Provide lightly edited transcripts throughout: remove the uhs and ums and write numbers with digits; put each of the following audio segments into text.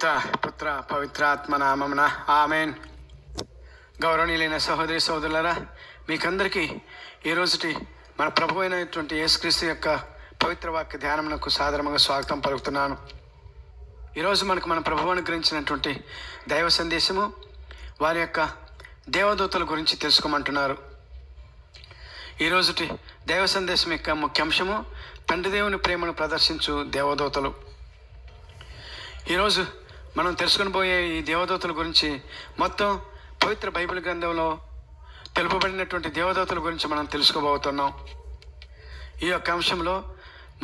పిత పుత్ర పవిత్రాత్మ నామమున ఆమెన్. గౌరవనీయులైన సహోదరి సహోదరులారా, మీకందరికీ ఈరోజుటి మన ప్రభు అయినటువంటి యేసుక్రీస్తు యొక్క పవిత్ర వాక్య ధ్యానమునకు సాదరంగా స్వాగతం పలుకుతున్నాను. ఈరోజు మన ప్రభువు అనుగ్రహించినటువంటి దైవ సందేశము వారి యొక్క దేవదూతల గురించి తెలుసుకోమంటున్నారు. ఈరోజుటి దైవ సందేశం యొక్క ముఖ్యాంశము తండ్రి దేవుని ప్రేమను ప్రదర్శించు దేవదూతలు. ఈరోజు మనం తెలుసుకొని పోయే ఈ దేవదూతల గురించి మొత్తం పవిత్ర బైబిల్ గ్రంథంలో తెలుపబడినటువంటి దేవదూతల గురించి మనం తెలుసుకోబోతున్నాం. ఈ యొక్క అంశంలో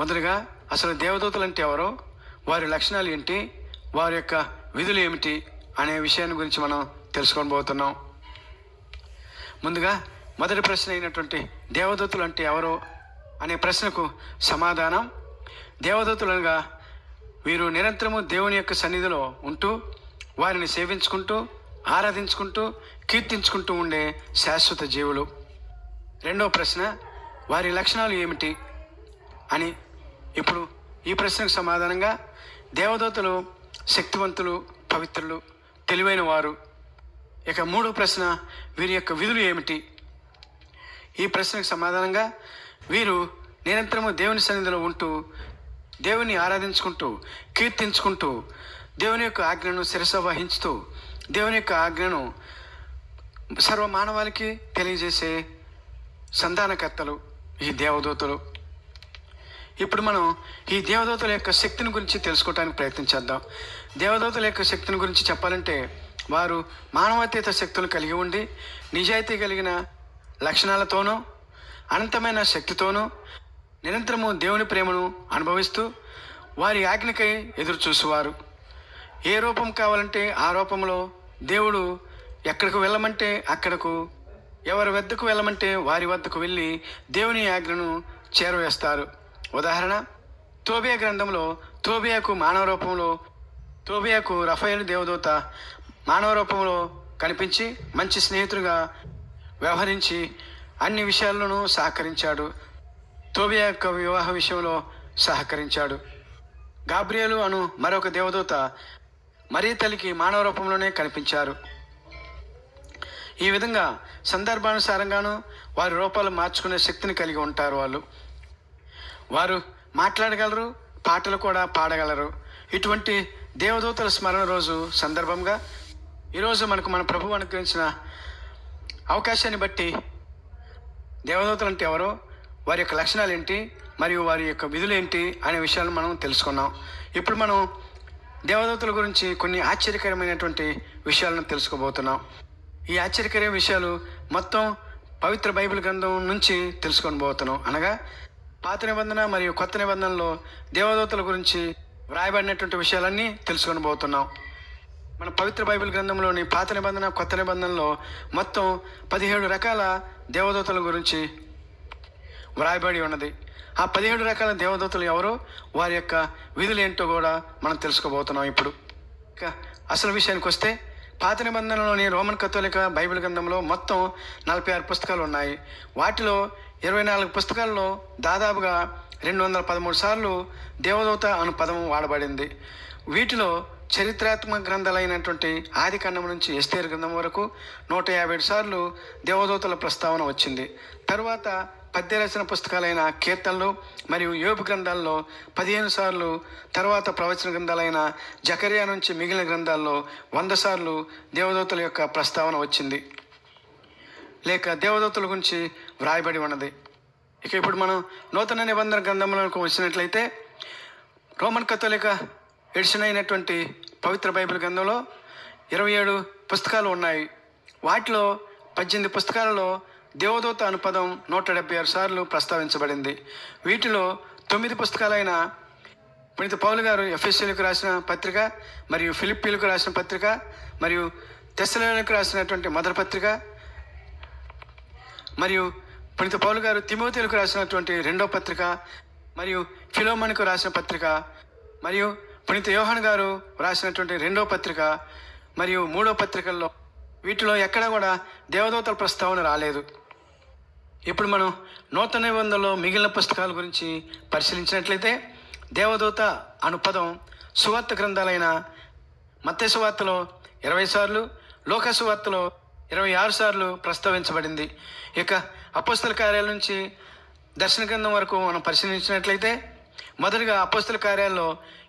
మొదలుగా అసలు దేవదూతలు అంటే ఎవరో, వారి లక్షణాలు ఏంటి, వారి యొక్క విధులు ఏమిటి అనే విషయాన్ని గురించి మనం తెలుసుకొని పోతున్నాం. ముందుగా మొదటి ప్రశ్న అయినటువంటి దేవదూతలు అంటే ఎవరు అనే ప్రశ్నకు సమాధానం, దేవదూతలుగా వీరు నిరంతరము దేవుని యొక్క సన్నిధిలో ఉంటూ వారిని సేవించుకుంటూ ఆరాధించుకుంటూ కీర్తించుకుంటూ ఉండే శాశ్వత జీవులు. రెండవ ప్రశ్న, వారి లక్షణాలు ఏమిటి అని. ఇప్పుడు ఈ ప్రశ్నకు సమాధానంగా దేవదూతలు శక్తివంతులు, పవిత్రులు, తెలివైన వారు. ఇక మూడవ ప్రశ్న, వీరి యొక్క విధులు ఏమిటి. ఈ ప్రశ్నకు సమాధానంగా వీరు నిరంతరము దేవుని సన్నిధిలో ఉంటూ దేవుని ఆరాధించుకుంటూ కీర్తించుకుంటూ దేవుని యొక్క ఆజ్ఞను శిరస వహించుతూ దేవుని యొక్క ఆజ్ఞను సర్వమానవాళికి తెలియజేసే సంధానకర్తలు ఈ దేవదూతలు. ఇప్పుడు మనం ఈ దేవదూతల యొక్క శక్తిని గురించి తెలుసుకోవడానికి ప్రయత్నించేద్దాం. దేవదూతల యొక్క శక్తిని గురించి చెప్పాలంటే వారు మానవాతీత శక్తులు కలిగి ఉండి నిజాయితీ కలిగిన లక్షణాలతోనూ అనంతమైన శక్తితోనూ నిరంతరము దేవుని ప్రేమను అనుభవిస్తూ వారి ఆజ్ఞకై ఎదురు చూసేవారు. ఏ రూపం కావాలంటే ఆ రూపంలో దేవుడు ఎక్కడికి వెళ్ళమంటే అక్కడకు, ఎవరి వద్దకు వెళ్ళమంటే వారి వద్దకు వెళ్ళి దేవుని ఆజ్ఞను చేరవేస్తారు. ఉదాహరణ, తోబియా గ్రంథంలో తోబియాకు రఫాయేలు దేవదూత మానవ రూపంలో కనిపించి మంచి స్నేహితుడిగా వ్యవహరించి అన్ని విషయాల్లోనూ సహకరించాడు. తోబియా యొక్క వివాహ విషయంలో సహకరించాడు. గాబ్రియేలు అను మరొక దేవదూత మరియ తల్లికి మానవ రూపంలోనే కనిపించారు. ఈ విధంగా సందర్భానుసారంగాను వారి రూపాలు మార్చుకునే శక్తిని కలిగి ఉంటారు. వారు మాట్లాడగలరు, పాటలు కూడా పాడగలరు. ఇటువంటి దేవదూతల స్మరణ రోజు సందర్భంగా ఈరోజు మన ప్రభువు అనుగ్రహించిన అవకాశాన్ని బట్టి దేవదూతలు అంటే ఎవరో, వారి యొక్క లక్షణాలు ఏంటి, మరియు వారి యొక్క విధులు ఏంటి అనే విషయాలను మనం తెలుసుకున్నాం. ఇప్పుడు మనం దేవదూతల గురించి కొన్ని ఆశ్చర్యకరమైనటువంటి విషయాలను తెలుసుకోబోతున్నాం. ఈ ఆశ్చర్యకరమైన విషయాలు మొత్తం పవిత్ర బైబిల్ గ్రంథం నుంచి తెలుసుకొని పోతున్నాం. అనగా పాత నిబంధన మరియు కొత్త నిబంధనలో దేవదూతల గురించి వ్రాయబడినటువంటి విషయాలన్నీ తెలుసుకొని పోతున్నాం. మన పవిత్ర బైబిల్ గ్రంథంలోని పాత నిబంధన కొత్త నిబంధనలో మొత్తం 17 రకాల దేవదూతల గురించి వ్రాయబడి ఉన్నది. ఆ 17 రకాల దేవదూతలు ఎవరో, వారి యొక్క విధులు ఏంటో కూడా మనం తెలుసుకోబోతున్నాం. ఇప్పుడు ఇక అసలు విషయానికి వస్తే, పాత నిబంధనలోని రోమన్ కథోలిక బైబిల్ గ్రంథంలో మొత్తం 46 పుస్తకాలు ఉన్నాయి. వాటిలో 24 పుస్తకాల్లో దాదాపుగా 213 సార్లు దేవదూత అను పదం వాడబడింది. వీటిలో చరిత్రాత్మక గ్రంథాలైనటువంటి ఆది కాండం నుంచి ఎస్తేరు గ్రంథం వరకు 157 సార్లు దేవదూతల ప్రస్తావన వచ్చింది. తరువాత పద్య రచన పుస్తకాలైన కీర్తనలు మరియు యోబు గ్రంథాల్లో 15 సార్లు, తర్వాత ప్రవచన గ్రంథాలైన జకరియా నుంచి మిగిలిన గ్రంథాల్లో 100 సార్లు దేవదూతల యొక్క ప్రస్తావన వచ్చింది, లేక దేవదూతల గురించి వ్రాయబడి ఉన్నది. ఇక ఇప్పుడు మనం నూతన నిబంధన గ్రంథంలోకి వచ్చినట్లయితే, రోమన్ కథోలిక ఎడిషన్ అయినటువంటి పవిత్ర బైబిల్ గ్రంథంలో 27 పుస్తకాలు ఉన్నాయి. వాటిలో 18 పుస్తకాలలో దేవదూత అను పదం 176 సార్లు ప్రస్తావించబడింది. వీటిలో 9 పుస్తకాలైన పునీత పౌలు గారు ఎఫెసీయులకు రాసిన పత్రిక, మరియు ఫిలిప్పీలకు రాసిన పత్రిక, మరియు తెస్సలోనికీయులకు రాసినటువంటి మొదటి పత్రిక, మరియు పునీత పౌలు గారు తిమోతిలకు రాసినటువంటి రెండవ పత్రిక, మరియు ఫిలోమోనుకు రాసిన పత్రిక, మరియు పునీత యోహాను గారు రాసినటువంటి రెండవ పత్రిక మరియు మూడవ పత్రికల్లో వీటిలో ఎక్కడా కూడా దేవదూతల ప్రస్తావన రాలేదు. ఇప్పుడు మనం నూతన నిబంధనలో మిగిలిన పుస్తకాల గురించి పరిశీలించినట్లయితే, దేవదూత అను పదం సువార్త గ్రంథాలైన మత్తయి సువార్తలో 20 సార్లు, లూకా సువార్తలో 26 సార్లు ప్రస్తావించబడింది. ఇక అపోస్తల కార్యాల నుంచి దర్శన గ్రంథం వరకు మనం పరిశీలించినట్లయితే మొదటిగా అపోస్తల కార్యాల్లో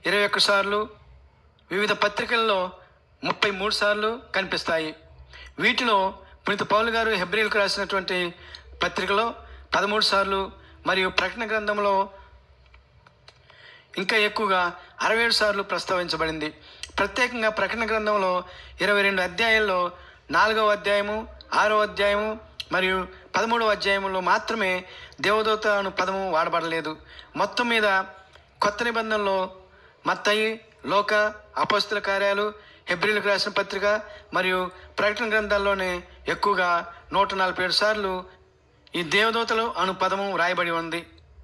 21 సార్లు, వివిధ పత్రికల్లో 33 సార్లు కనిపిస్తాయి. వీటిలో పునీత పౌలు గారు హెబ్రీయులకు రాసినటువంటి పత్రికలో 13 సార్లు మరియు ప్రకటన గ్రంథంలో ఇంకా ఎక్కువగా 67 సార్లు ప్రస్తావించబడింది. ప్రత్యేకంగా ప్రకటన గ్రంథంలో 22 అధ్యాయాల్లో 4వ అధ్యాయము, 6వ అధ్యాయము మరియు 13వ అధ్యాయంలో మాత్రమే దేవదూత అను పదము వాడబడలేదు. మొత్తం మీద కొత్త నిబంధనలో మత్తయి, లూకా, అపోస్తల కార్యాలు, హెబ్రీయులకు రాసిన పత్రిక మరియు ప్రకటన గ్రంథాల్లోనే ఎక్కువగా 147 సార్లు ఈ దేవదూతలు అను పదము రాయబడి ఉంది.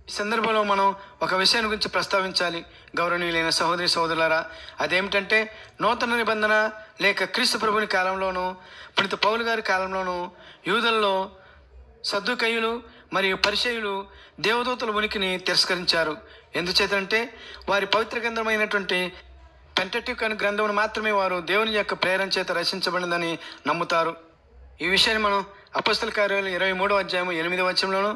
ఈ సందర్భంలో మనం ఒక విషయం గురించి ప్రస్తావించాలి గౌరవనీయులైన సహోదరి సహోదరులారా. అదేమిటంటే నూతన నిబంధన లేక క్రీస్తు ప్రభుని కాలంలోనూ పునీత పౌలు గారి కాలంలోనూ యూదుల్లో సద్దుకయ్యులు మరియు పరిసయ్యులు దేవదూతల ఉనికిని తిరస్కరించారు. ఎందుచేతంటే వారి పవిత్ర గ్రంథమైనటువంటి పెంటెట్యూక్ అనే గ్రంథమును మాత్రమే వారు దేవుని యొక్క ప్రేరణ చేత రచించబడిందని నమ్ముతారు. ఈ విషయాన్ని మనం అపోస్తల కార్యాలు 23వ అధ్యాయము 8వ వచనంలోను,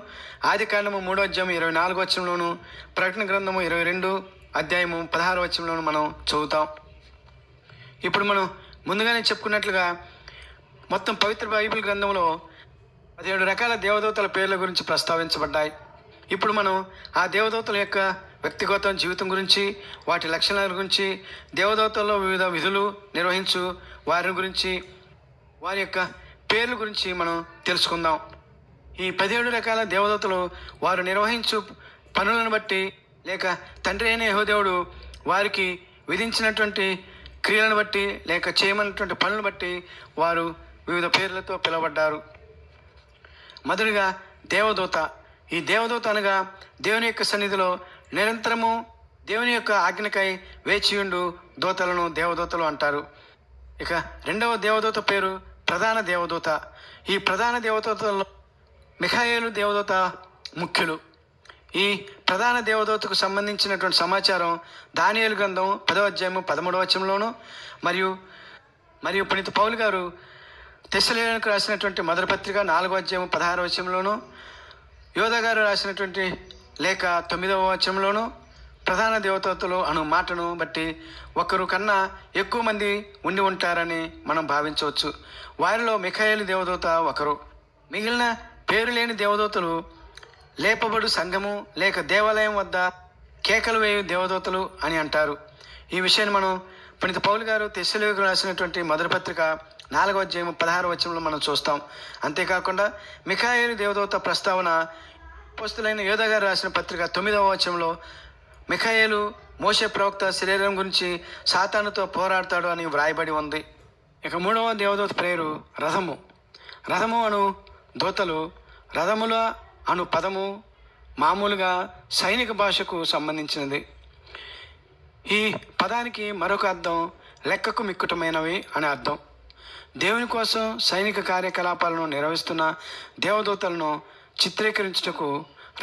ఆది కాండము 3వ అధ్యాయము 24వ వచనంలోను, ప్రకటన గ్రంథము 22 అధ్యాయము 16వ వచనంలోను మనం చదువుతాం. ఇప్పుడు మనం ముందుగానే చెప్పుకున్నట్లుగా మొత్తం పవిత్ర బైబిల్ గ్రంథంలో 17 రకాల దేవదూతల పేర్ల గురించి ప్రస్తావించబడ్డాయి. ఇప్పుడు మనం ఆ దేవదూతల యొక్క వ్యక్తిగత జీవితం గురించి, వాటి లక్షణాల గురించి, దేవదూతల్లో వివిధ విధులు నిర్వహించు వారి గురించి, వారి యొక్క పేర్ల గురించి మనం తెలుసుకుందాం. ఈ 17 రకాల దేవదూతలు వారు నిర్వహించు పనులను బట్టి లేక తండ్రి అయిన యెహోవాదేవుడు వారికి విధించినటువంటి క్రియలను బట్టి లేక చేయమన్నటువంటి పనులను బట్టి వారు వివిధ పేర్లతో పిలువబడ్డారు. మొదటిగా దేవదూత. ఈ దేవదూత అనగా దేవుని యొక్క సన్నిధిలో నిరంతరము దేవుని యొక్క ఆజ్ఞకై వేచియుండు దూతలను దేవదూతలు అంటారు. ఇక రెండవ దేవదూత పేరు ప్రధాన దేవదూత. ఈ ప్రధాన దేవదూతల్లో మిఖాయేలు దేవదూత ముఖ్యులు. ఈ ప్రధాన దేవదూతకు సంబంధించినటువంటి సమాచారం దానియేలు గ్రంథం 10వ అధ్యాయము 13వ వచనంలోను మరియు పునీత పౌలు గారు తెస్సలోనికీయులకు రాసినటువంటి మొదటి పత్రిక 4వ అధ్యాయము 16వ వచనంలోను, యోధా గారు రాసినటువంటి లేఖ 9వ వచనంలోను ప్రధాన దేవదూతలు అను మాటను బట్టి ఒకరు కన్నా ఎక్కువ మంది ఉండి ఉంటారని మనం భావించవచ్చు. వారిలో మిఖాయేలు దేవదూత ఒకరు. మిగిలిన పేరు లేని దేవదూతలు లేపబడు సంఘము లేక దేవాలయం వద్ద కేకలు వేయు దేవదూతలు అని అంటారు. ఈ విషయాన్ని మనం పునీత పౌలు గారు తెస్సలోనికీయులకు రాసినటువంటి మొదటి పత్రిక 4వ అధ్యాయం 16వ వచనంలో మనం చూస్తాం. అంతేకాకుండా మిఖాయేలు దేవదూత ప్రస్తావన అపోస్తలుడైన యోధా గారు రాసిన పత్రిక 9వ వచనంలో మిఖాయేలు మోషే ప్రవక్త శరీరం గురించి సాతానుతో పోరాడతాడు అని వ్రాయబడి ఉంది. ఇక మూడవ దేవదూత పేరు రథము. రథము అను దూతలు, రథముల అను పదము మామూలుగా సైనిక భాషకు సంబంధించినది. ఈ పదానికి మరొక అర్థం లెక్కకు మిక్కుటమైనవి అనే అర్థం. దేవుని కోసం సైనిక కార్యకలాపాలను నిర్వహిస్తున్న దేవదూతలను చిత్రీకరించుటకు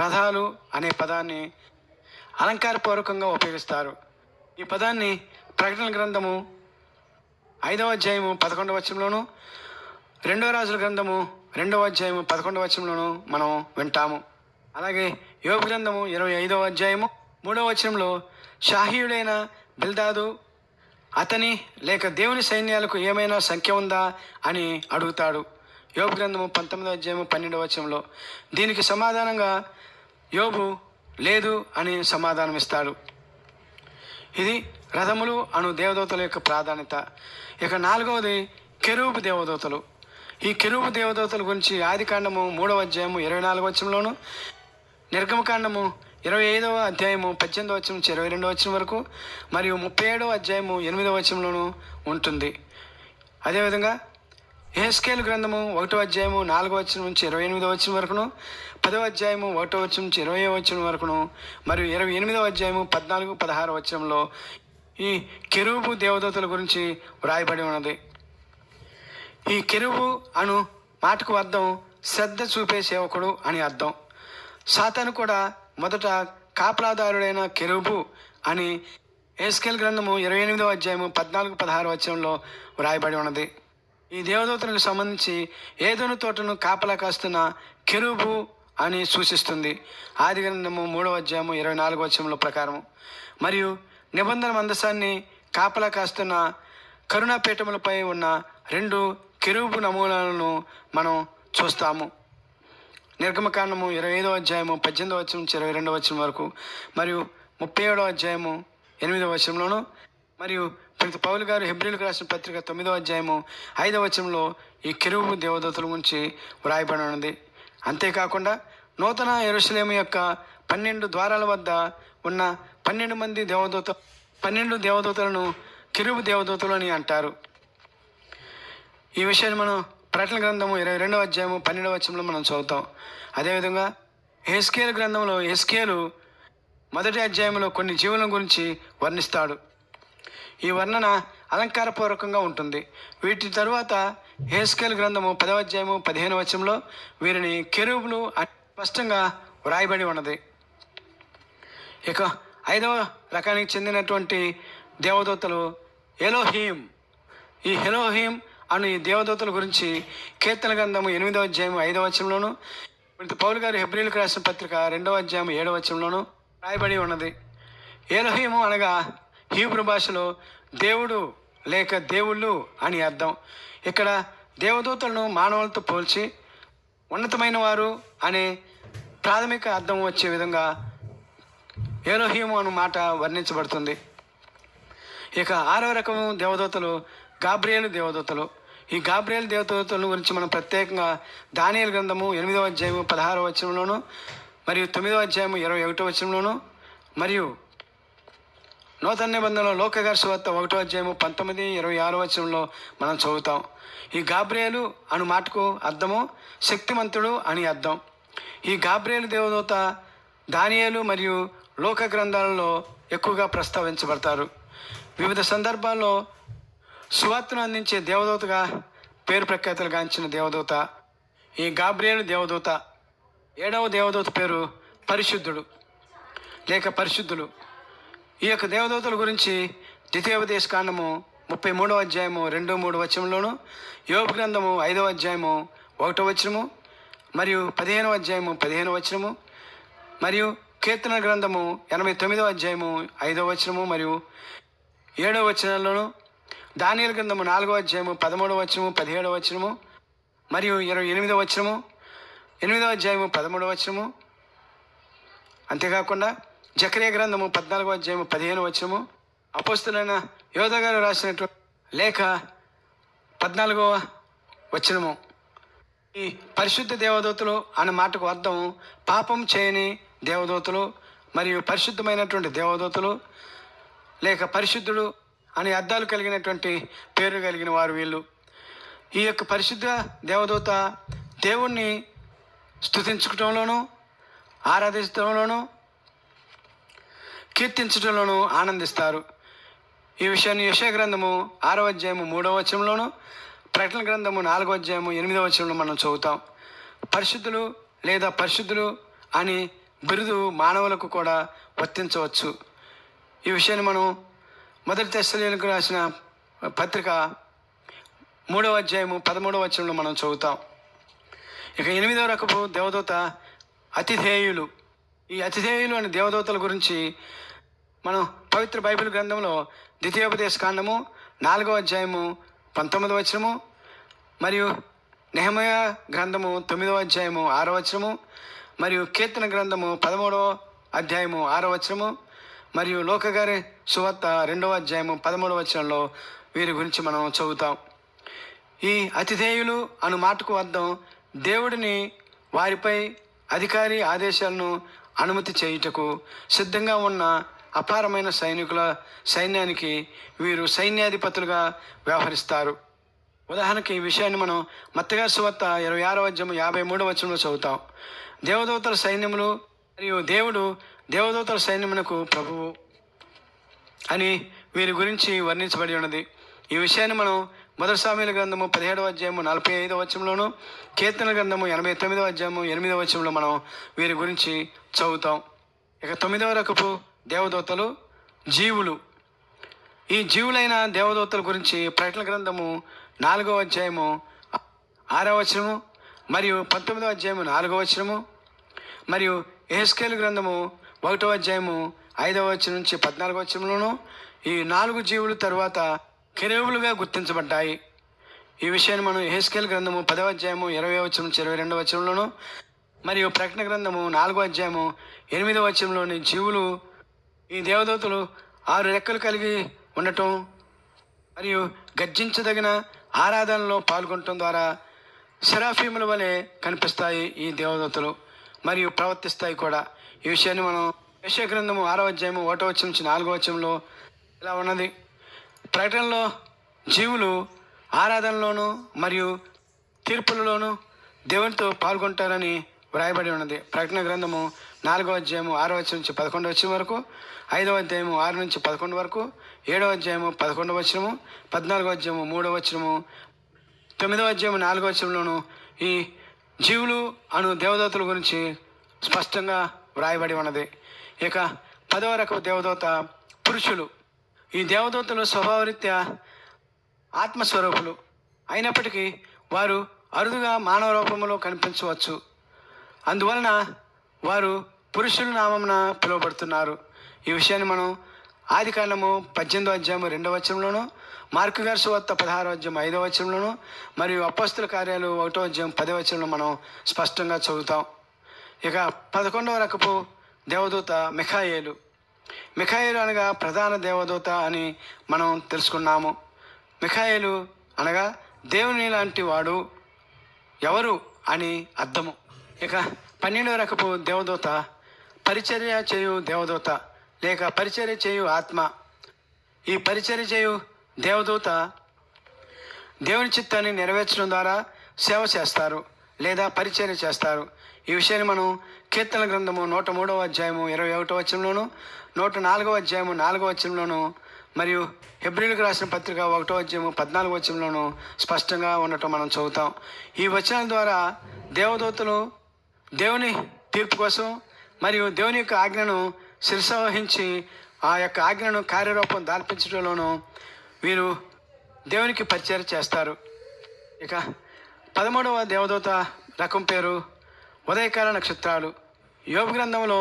రథాలు అనే పదాన్ని అలంకారపూర్వకంగా ఉపయోగిస్తారు. ఈ పదాన్ని ప్రకటన గ్రంథము 5వ అధ్యాయము 11వ వచనంలోను, 2వ రాజుల గ్రంథము 2వ అధ్యాయము 11వ వచనంలోను మనం వింటాము. అలాగే యోబు గ్రంథము 25వ అధ్యాయము 3వ వచనంలో షాహీయుడైన బిల్దాదు అతని లేక దేవుని సైన్యాలకు ఏమైనా సంఖ్య ఉందా అని అడుగుతాడు. యోబు గ్రంథము 19వ అధ్యాయము 12వ వచనంలో. దీనికి సమాధానంగా యోబు లేదు అని సమాధానం ఇస్తాడు. ఇది రథములు అను దేవదూతల యొక్క ప్రాధాన్యత. ఇక 4వది కెరూబు దేవదూతలు. ఈ కెరూబు దేవదూతల గురించి ఆది కాండము 3వ అధ్యాయము 24వ వచనంలోను, నిర్గమకాండము 25వ అధ్యాయము 18వ వచనం నుంచి 22వ వచనం వరకు మరియు 37వ అధ్యాయము 8వ వచనంలోను ఉంటుంది. అదేవిధంగా యెహెజ్కేలు గ్రంథము 1వ అధ్యాయము 4వ వచనం నుంచి 28వ వచనం వరకును, 10వ అధ్యాయము 1వ వచనం నుంచి 20వ వచనం వరకును మరియు 28వ అధ్యాయము 14, 16 వచనంలో ఈ కెరూబు దేవదూతల గురించి వ్రాయబడి ఉన్నది. ఈ కెరూబు అను మాటకు అర్థం శ్రద్ధ చూపే సేవకుడు అని అర్థం. సాతాను కూడా మొదట కాపలాదారుడైన కెరూబు అని యెహెజ్కేలు గ్రంథము 28వ అధ్యాయము 14-16 వచనంలో వ్రాయబడి ఉన్నది. ఈ దేవదూతలకు సంబంధించి ఏదోను తోటను కాపలా కాస్తున్న కెరూబు అని సూచిస్తుంది. ఆది గ్రంథము 3వ అధ్యాయము 24వ వచనంలో ప్రకారం. మరియు నిబంధన మందసాన్ని కాపలా కాస్తున్న కరుణాపీఠములపై ఉన్న 2 కెరూబు నమూనాలను మనం చూస్తాము. నిర్గమకాండము 25వ అధ్యాయము 18వ వచనం నుంచి 22వ వచనం వరకు, మరియు 37వ అధ్యాయము 8వ వచనంలోను, మరియు ప్రతి పౌలు గారు హెబ్రీయులకు రాసిన పత్రిక 9వ అధ్యాయము 5వ వచనంలో ఈ కెరూబు దేవదూతల గురించి వ్రాయబడి ఉన్నది. అంతేకాకుండా నూతన యెరూషలేము యొక్క 12 ద్వారాల వద్ద ఉన్న 12 దేవదూతలను కెరూబు దేవదూతలు అని అంటారు. ఈ విషయాన్ని మనం ప్రకటన గ్రంథము 22వ అధ్యాయము 12వ వచనంలో మనం చదువుతాం. అదేవిధంగా యెహెజ్కేలు గ్రంథంలో యెహెజ్కేలు 1వ అధ్యాయంలో కొన్ని జీవుల గురించి వర్ణిస్తాడు. ఈ వర్ణన అలంకారపూర్వకంగా ఉంటుంది. వీటి తరువాత యెహెజ్కేలు గ్రంథము 10వ అధ్యాయము 15వ వచనంలో వీరిని కెరూబులు అని స్పష్టంగా వ్రాయబడి ఉన్నది. ఇక 5వ రకానికి చెందినటువంటి దేవదూతలు ఎలోహీం. ఈ ఎలోహీం అను ఈ దేవదూతల గురించి కీర్తన గ్రంథము 8వ అధ్యాయము 5వ వచనంలోను, పౌలు గారు హెబ్రీయులకు రాసిన పత్రిక 2వ అధ్యాయం 7వ వచనంలోను రాయబడి ఉన్నది. ఎలోహీము అనగా హీబ్రూ భాషలో దేవుడు లేక దేవుళ్ళు అని అర్థం. ఇక్కడ దేవదూతలను మానవులతో పోల్చి ఉన్నతమైన వారు అనే ప్రాథమిక అర్థం వచ్చే విధంగా ఎలోహీము అను మాట వర్ణించబడుతుంది. ఇక 6వ రకము దేవదూతలు గాబ్రియేలు దేవదూతలు. ఈ గాబ్రియేలు దేవదూతల గురించి మనం ప్రత్యేకంగా దానియేలు గ్రంథము 8వ అధ్యాయము 16వ వచనంలోను, మరియు 9వ అధ్యాయము 21వ వచనంలోను, మరియు నూతన నిబంధనలో లోకగారి సువార్త 1వ అధ్యాయము 19, 26వ వచనంలో మనం చదువుతాం. ఈ గాబ్రియేలు అను మాటకు అర్థము శక్తిమంతుడు అని అర్థం. ఈ గాబ్రియేలు దేవదూత దానియేలు మరియు లోక గ్రంథాలలో ఎక్కువగా ప్రస్తావించబడతారు. వివిధ సందర్భాల్లో సువార్తను అందించే దేవదూతగా పేరు ప్రఖ్యాతులు గాంచిన దేవదూత ఈ గాబ్రియేలు దేవదూత. 7వ దేవదూత పేరు పరిశుద్ధుడు లేక పరిశుద్ధులు. ఈ యొక్క దేవదూతల గురించి ద్వితీయోపదేశ కాండము 33వ అధ్యాయము 2-3 వచనంలోను, యోబు గ్రంథము 5వ అధ్యాయము 1వ వచనము, మరియు 15వ అధ్యాయము 15వ వచనము, మరియు కీర్తన గ్రంథము 89వ అధ్యాయము 5వ వచనము మరియు 7వ వచనాల్లోను, దానియేలు గ్రంథము 4వ అధ్యాయము 13వ వచనము 17వ వచనము మరియు 28వ వచనము, 8వ అధ్యాయము 13వ వచనము. అంతేకాకుండా జకరియా గ్రంథము 14వ అధ్యాయము 15వ వచనము, అపోస్తులైన యోధా గారు రాసినటువంటి లేఖ 14వ వచనము. ఈ పరిశుద్ధ దేవదూతలు అన్న మాటకు అర్థం పాపం చేయని దేవదూతలు మరియు పరిశుద్ధమైనటువంటి దేవదూతలు లేక పరిశుద్ధుడు అనే అర్థాలు కలిగినటువంటి పేరు కలిగిన వారు వీళ్ళు. ఈ యొక్క పరిశుద్ధ దేవదూత దేవుణ్ణి స్తుతించడంలోనూ ఆరాధించడంలోనూ కీర్తించడంలోనూ ఆనందిస్తారు. ఈ విషయాన్ని యెషయా గ్రంథము 6వ అధ్యాయము 3వ వచనంలోను, ప్రకటన గ్రంథము 4వ అధ్యాయము 8వ వచనంలో మనం చదువుతాం. పరిశుద్ధులు లేదా పరిశుద్ధులు అని బిరుదు మానవులకు కూడా వర్తించవచ్చు. ఈ విషయాన్ని మనం 1 తెస్సలోనికీయులకు రాసిన పత్రిక 3వ అధ్యాయము 13వ వచనంలో మనం చదువుతాం. ఇక 8వ రకపు దేవదూత అతిథేయులు. ఈ అతిథేయులు అనే దేవదూతల గురించి మనం పవిత్ర బైబిల్ గ్రంథంలో ద్వితీయోపదేశ కాండము 4వ అధ్యాయము 19వ వచనము, మరియు నెహెమయా గ్రంథము 9వ అధ్యాయము 6వ వచనము, మరియు కీర్తన గ్రంథము 13వ అధ్యాయము 6వ వచనము, మరియు లోకగారి సువార్త 2వ అధ్యాయము 13వ వచనంలో వీరి గురించి మనం చదువుతాం. ఈ అతిథేయులు అను మాటకు అర్థం దేవుడిని వారిపై అధికారి ఆదేశాలను అనుమతి చేయుటకు సిద్ధంగా ఉన్న అపారమైన సైన్యానికి వీరు సైన్యాధిపతులుగా వ్యవహరిస్తారు. ఉదాహరణకి ఈ విషయాన్ని మనం మత్తయి సువార్త 26వ అధ్యాయం 53వ వచనంలో చదువుతాం. దేవదూతల సైన్యములు మరియు దేవుడు దేవదూతల సైన్యమునకు ప్రభువు అని వీరి గురించి వర్ణించబడి ఉన్నది. ఈ విషయాన్ని మనం 1 సమూయేలు గ్రంథము 17వ అధ్యాయము 45వ వచనంలోను, కీర్తన గ్రంథము 89వ అధ్యాయము 8వ వచనంలో మనం వీరి గురించి చదువుతాం. ఇక 9వ రకపు దేవదూతలు జీవులు. ఈ జీవులైన దేవదూతల గురించి ప్రకటన గ్రంథము 4వ అధ్యాయము 6వ వచనము మరియు 19వ అధ్యాయము 4వ వచనము మరియు యెహెజ్కేలు గ్రంథము 1వ అధ్యాయము 5వ వచనం నుంచి 14వ వచనంలోను ఈ 4 జీవులు తరువాత కెరూబులుగా గుర్తించబడ్డాయి. ఈ విషయాన్ని మనం యెహెజ్కేలు గ్రంథము 10వ అధ్యాయము 20వ వచనం నుంచి 22వ వచనంలోను మరియు ప్రకటన గ్రంథము 4వ అధ్యాయము 8వ వచనంలోని జీవులు ఈ దేవదూతలు 6 రెక్కలు కలిగి ఉండటం మరియు గర్జించదగిన ఆరాధనలో పాల్గొనటం ద్వారా సెరాఫీముల వలె కనిపిస్తాయి ఈ దేవదూతలు మరియు ప్రవర్తిస్తాయి కూడా. ఈ విషయాన్ని మనం యెషయా గ్రంథము 6వ అధ్యాయము 1వ వచనం నుంచి 4వ వచనంలో ఇలా ఉన్నది. ప్రకటనలో జీవులు ఆరాధనలోను మరియు తీర్పులలోను దేవునితో పాల్గొంటారని వ్రాయబడి ఉన్నది. ప్రకటన గ్రంథము 4వ అధ్యాయము 6వ వచనం నుంచి 11వ వచనం వరకు, 5వ అధ్యాయము 6 నుంచి 11 వరకు, 7వ అధ్యాయము 11వ వచనము, 14వ అధ్యాయము 3వ వచనము, 9వ అధ్యాయము 4వ వచనంలోను ఈ జీవులు అను దేవదూతల గురించి స్పష్టంగా వ్రాయబడి ఉన్నది. ఇక 10వ రకపు దేవదూత పురుషులు. ఈ దేవదూతలు స్వభావరీత్యా ఆత్మస్వరూపులు అయినప్పటికీ వారు అరుదుగా మానవ రూపంలో కనిపించవచ్చు. అందువలన వారు పురుషుల నామమున పిలువబడుతున్నారు. ఈ విషయాన్ని మనం ఆదికాండము 18వ అధ్యాయము 2వ వచనంలోను, మార్కు గారి సువార్త 16వ అధ్యాయం 5వ వచనంలోను మరియు అపోస్తల కార్యాలు 1వ అధ్యాయం 10వ వచనంలో మనం స్పష్టంగా చదువుతాం. ఇక 11వ రకపు దేవదూత మిఖాయేలు. మిఖాయేలు అనగా ప్రధాన దేవదూత అని మనం తెలుసుకున్నాము. మిఖాయేలు అనగా దేవుని లాంటి వాడు ఎవరు అని అర్థము. ఇక 12వ రకపు దేవదూత పరిచర్య చేయు దేవదూత లేక పరిచర్య చేయు ఆత్మ. ఈ పరిచర్య చేయు దేవదూత దేవుని చిత్తాన్ని నెరవేర్చడం ద్వారా సేవ చేస్తారు లేదా పరిచర్య చేస్తారు. ఈ విషయాన్ని మనం కీర్తన గ్రంథము 103వ అధ్యాయము 21వ వచనంలోను, 104వ అధ్యాయము 4వ వచనంలోను మరియు హెబ్రీయులకు రాసిన పత్రిక 1వ అధ్యాయము 14వ వచనంలోను స్పష్టంగా ఉండటం మనం చదువుతాం. ఈ వచనాల ద్వారా దేవదూతలు దేవుని తీర్పు కోసం మరియు దేవుని యొక్క ఆజ్ఞను శిరసావహించి ఆ యొక్క ఆజ్ఞను కార్యరూపం దాల్పించడంలోనూ వీరు దేవునికి పరిచర్య చేస్తారు. ఇక 13వ దేవదూత రకం పేరు ఉదయకాల నక్షత్రాలు. యోబు గ్రంథంలో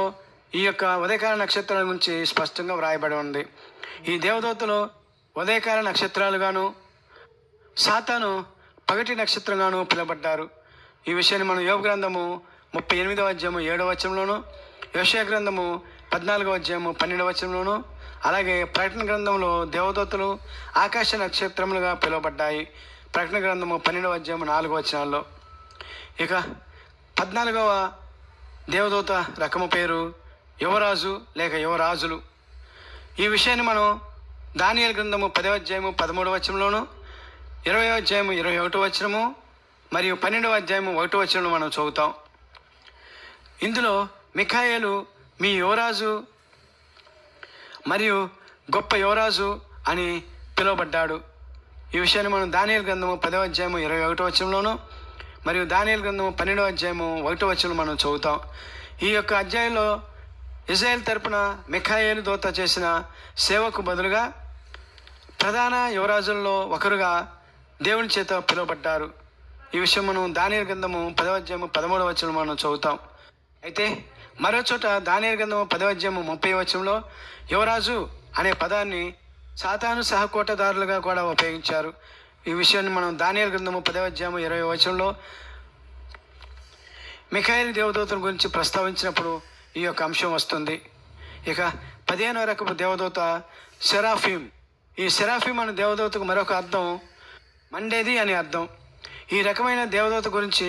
ఈ యొక్క ఉదయకాల నక్షత్రాల గురించి స్పష్టంగా వ్రాయబడి ఉంది. ఈ దేవదూతలు ఉదయకాల నక్షత్రాలుగాను సాతాను పగటి నక్షత్రంగాను పిలువబడ్డారు. ఈ విషయాన్ని మనం యోబు గ్రంథము 38వ అధ్యాయము 7వ వచనంలోను, యెషయా గ్రంథము 14వ అధ్యాయము 12వ వచనంలోను, అలాగే ప్రకటన గ్రంథంలో దేవదూతలు ఆకాశ నక్షత్రములుగా పిలువబడ్డాయి. ప్రకటన గ్రంథము 12వ అధ్యాయము 4వ వచనాల్లో. ఇక 14వ దేవదూత రకము పేరు యువరాజు లేక యువరాజులు. ఈ విషయాన్ని మనం దానియేలు గ్రంథము 10వ అధ్యాయము 13వ వచనంలోను, 20వ అధ్యాయము 21వ వచనము మరియు 12వ అధ్యాయము 1వ వచనంలో మనం చదువుతాం. ఇందులో మిఖాయేలు మీ యువరాజు మరియు గొప్ప యువరాజు అని పిలువబడ్డాడు. ఈ విషయాన్ని మనం దానియేలు గ్రంథము 10వ అధ్యాయము 21వ వచనంలోను మరియు దానియేలు గ్రంథము 12వ అధ్యాయము 1వ వచనం మనం చదువుతాం. ఈ యొక్క అధ్యాయంలో ఇజ్రాయేల్ తరపున మిఖాయేలు దూత చేసిన సేవకు బదులుగా ప్రధాన యువరాజుల్లో ఒకరుగా దేవుని చేత పిలువబడ్డారు. ఈ విషయం మనం దానియేలు గ్రంథము 10వ అధ్యాయము 13వ వచనం మనం చదువుతాం. అయితే మరో చోట దానియేలు గ్రంథము 10వ అధ్యాయము 30వ వచనంలో యువరాజు అనే పదాన్ని సాతాను సహకోటదారులుగా కూడా ఉపయోగించారు. ఈ విషయాన్ని మనం దానియేలు గ్రంథము 10వ అధ్యాయము 20వ వచనంలో మిఖాయేలు దేవదూతల గురించి ప్రస్తావించినప్పుడు ఈ యొక్క అంశం వస్తుంది. ఇక 15వ రకపు దేవదూత సెరాఫీం. ఈ సెరాఫీం అనే దేవదూతకు మరొక అర్థం మండేది అని అర్థం. ఈ రకమైన దేవదూత గురించి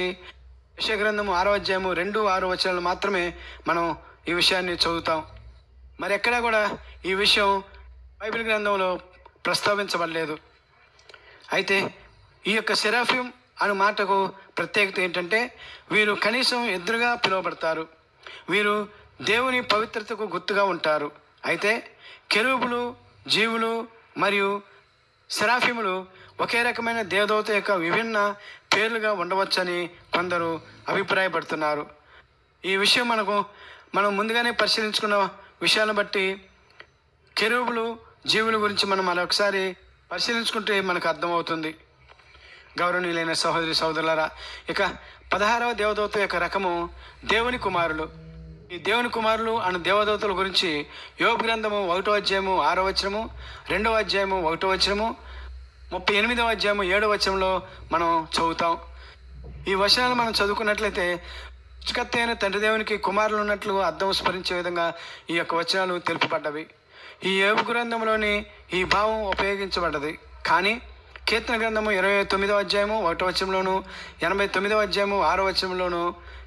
యెషయా గ్రంథము 6వ అధ్యాయము 2, 6 వచనాలు మాత్రమే మనం ఈ విషయాన్ని చదువుతాం. మరి ఎక్కడా కూడా ఈ విషయం బైబిల్ గ్రంథంలో ప్రస్తావించబడలేదు. అయితే ఈ యొక్క సెరాఫీం అనే మాటకు ప్రత్యేకత ఏంటంటే వీరు కనీసం ఎదురుగా పిలువబడతారు. వీరు దేవుని పవిత్రతకు గుర్తుగా ఉంటారు. అయితే కెరూబులు, జీవులు మరియు సెరాఫీములు ఒకే రకమైన దేవదూత యొక్క విభిన్న పేర్లుగా ఉండవచ్చని కొందరు అభిప్రాయపడుతున్నారు. ఈ విషయం మనం ముందుగానే పరిశీలించుకున్న విషయాలను బట్టి కెరూబులు, జీవుల గురించి మనం మరొకసారి పరిశీలించుకుంటే మనకు అర్థమవుతుంది. గౌరవనీయులైన సహోదరి సహోదరులారా, ఇక 16వ దేవదూత యొక్క రకము దేవుని కుమారులు. ఈ దేవుని కుమారులు అను దేవదూతల గురించి యోబు గ్రంథము 1వ అధ్యాయము 6వ వచనము, 2వ అధ్యాయము 1వ వచనము, 38వ అధ్యాయము 7వ వచనంలో మనం చదువుతాం. ఈ వచనాలు మనం చదువుకున్నట్లయితే సృష్టికర్త అయిన తండ్రి దేవునికి కుమారులు ఉన్నట్లు అర్థం స్మరించే విధంగా ఈ యొక్క వచనాలు తెలుపబడ్డవి. ఈ యోబు గ్రంథంలోని ఈ భావం ఉపయోగించబడ్డది. కానీ కీర్తన గ్రంథము 29వ అధ్యాయము 1వ వచనంలోను, 89వ అధ్యాయము 6వ వచనంలోను,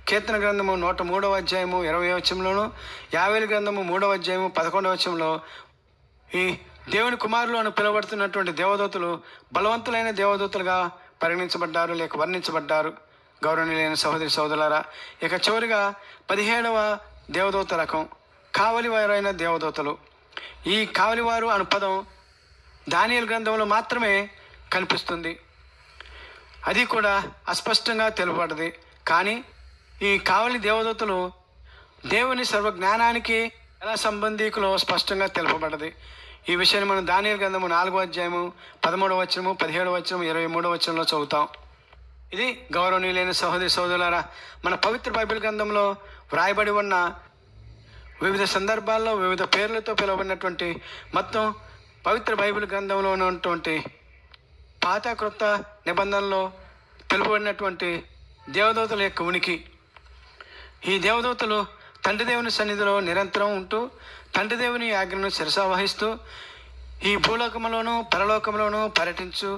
కీర్తన గ్రంథము 103వ అధ్యాయము 20వ వచనంలోను, యావేలు గ్రంథము 3వ అధ్యాయము 11వ వచనంలో ఈ దేవుని కుమారులు అని పిలువబడుతున్నటువంటి దేవదూతలు బలవంతులైన దేవదూతలుగా పరిగణించబడ్డారు, లేక వర్ణించబడ్డారు. గౌరవనీయులైన సహోదరి సహోదరులారా, ఇక చివరిగా 17వ దేవదూత రకం కావలివారైన దేవదూతలు. ఈ కావలివారు అను పదం దానియేలు గ్రంథంలో మాత్రమే కనిపిస్తుంది. అది కూడా అస్పష్టంగా తెలుపబడ్డది. కానీ ఈ కావలి దేవదూతలు దేవుని సర్వజ్ఞానానికి ఎలా సంబంధికులో స్పష్టంగా తెలుపబడ్డది. ఈ విషయాన్ని మనం దానియేలు గ్రంథము 4వ అధ్యాయము 13వ వచనము, 17వ వచనము, 23వ వచనంలో చదువుతాం. ఇది గౌరవనీయులైన సహోదరి సహోదరులారా, మన పవిత్ర బైబిల్ గ్రంథంలో వ్రాయబడి ఉన్న వివిధ సందర్భాల్లో వివిధ పేర్లతో పిలువబడినటువంటి మొత్తం పవిత్ర బైబిల్ గ్రంథంలో ఉన్నటువంటి పాత క్రొత్త నిబంధనలో తెలుపబడినటువంటి దేవదూతల యొక్క ఉనికి. ఈ దేవదూతలు తండ్రి దేవుని సన్నిధిలో నిరంతరం ఉంటూ తండ్రి దేవుని ఆజ్ఞను శిరసావహిస్తూ ఈ భూలోకంలోనూ పరలోకంలోనూ పర్యటించు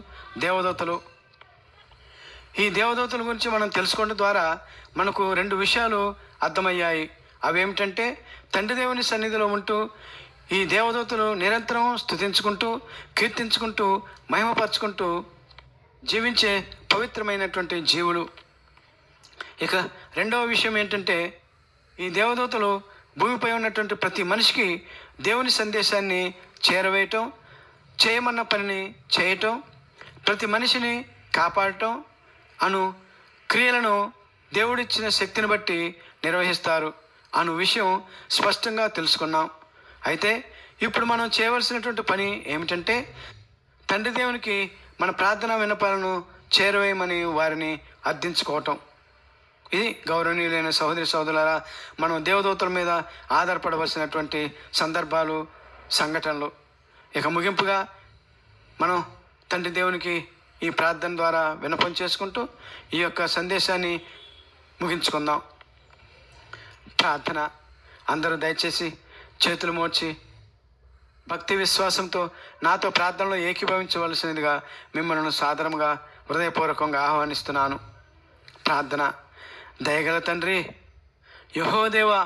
దేవదూతలు. ఈ దేవదూతల గురించి మనం తెలుసుకోవడం ద్వారా మనకు 2 విషయాలు అర్థమయ్యాయి. అవేమిటంటే, తండ్రి దేవుని సన్నిధిలో ఉంటూ ఈ దేవదూతలు నిరంతరం స్తుతించుకుంటూ కీర్తించుకుంటూ మహిమపరుచుకుంటూ జీవించే పవిత్రమైనటువంటి జీవులు. ఇక 2వ విషయం ఏంటంటే, ఈ దేవదూతలు భూమిపై ఉన్నటువంటి ప్రతి మనిషికి దేవుని సందేశాన్ని చేరవేయటం, చేయమన్న పనిని చేయటం, ప్రతి మనిషిని కాపాడటం అను క్రియలను దేవుడిచ్చిన శక్తిని బట్టి నిర్వహిస్తారు అను విషయం స్పష్టంగా తెలుసుకున్నాం. అయితే ఇప్పుడు మనం చేయవలసినటువంటి పని ఏమిటంటే, తండ్రి దేవునికి మన ప్రార్థనా విన్నపాలను చేరవేయమని వారిని అర్థించుకోవటం. ఇది గౌరవనీయులైన సహోదరి సహోదరులారా, మనం దేవదూతల మీద ఆధారపడవలసినటువంటి సందర్భాలు, సంఘటనలు. ఇక ముగింపుగా మనం తండ్రి దేవునికి ఈ ప్రార్థన ద్వారా విన్నపం చేసుకుంటూ ఈ యొక్క సందేశాన్ని ముగించుకుందాం. ప్రార్థన. అందరూ దయచేసి చేతులు మోర్చి భక్తి విశ్వాసంతో నాతో ప్రార్థనలో ఏకీభవించవలసినదిగా మిమ్మల్ని సాదరంగా హృదయపూర్వకంగా ఆహ్వానిస్తున్నాను. ప్రార్థన. దయగల తండ్రి యెహోవాదేవా,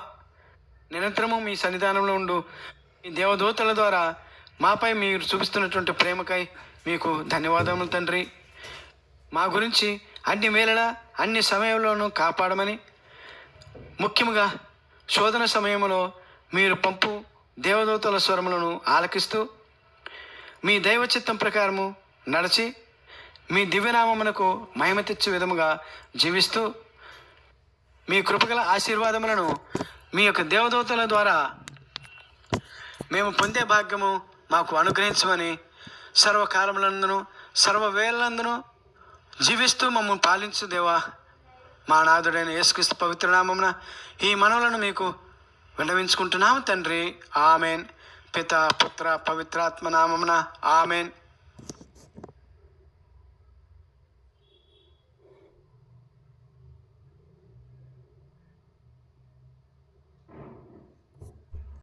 నిరంతరము మీ సన్నిధానంలో ఉండు ఈ దేవదూతల ద్వారా మాపై మీరు చూపిస్తున్నటువంటి ప్రేమకై మీకు ధన్యవాదములు తండ్రి. మా గురించి అన్ని వేళలా అన్ని సమయంలోనూ కాపాడమని, ముఖ్యంగా శోధన సమయంలో మీరు పంపు దేవదూతల స్వరములను ఆలకిస్తూ మీ దైవ చిత్తం ప్రకారము నడిచి మీ దివ్యనామమునకు మహిమ తెచ్చే విధముగా జీవిస్తూ మీ కృపగల ఆశీర్వాదములను మీ యొక్క దేవదూతల ద్వారా మేము పొందే భాగ్యము మాకు అనుగ్రహించమని, సర్వకాలములందును సర్వవేళలందును జీవిస్తూ మమ్మల్ని పాలించు దేవా, మా నాథుడైన యేసుక్రీస్తు పవిత్ర నామమున ఈ మనవులను మీకు విన్నవించుకుంటున్నాము తండ్రి. ఆమెన్. పిత పుత్ర పవిత్రాత్మ నామమున ఆమెన్.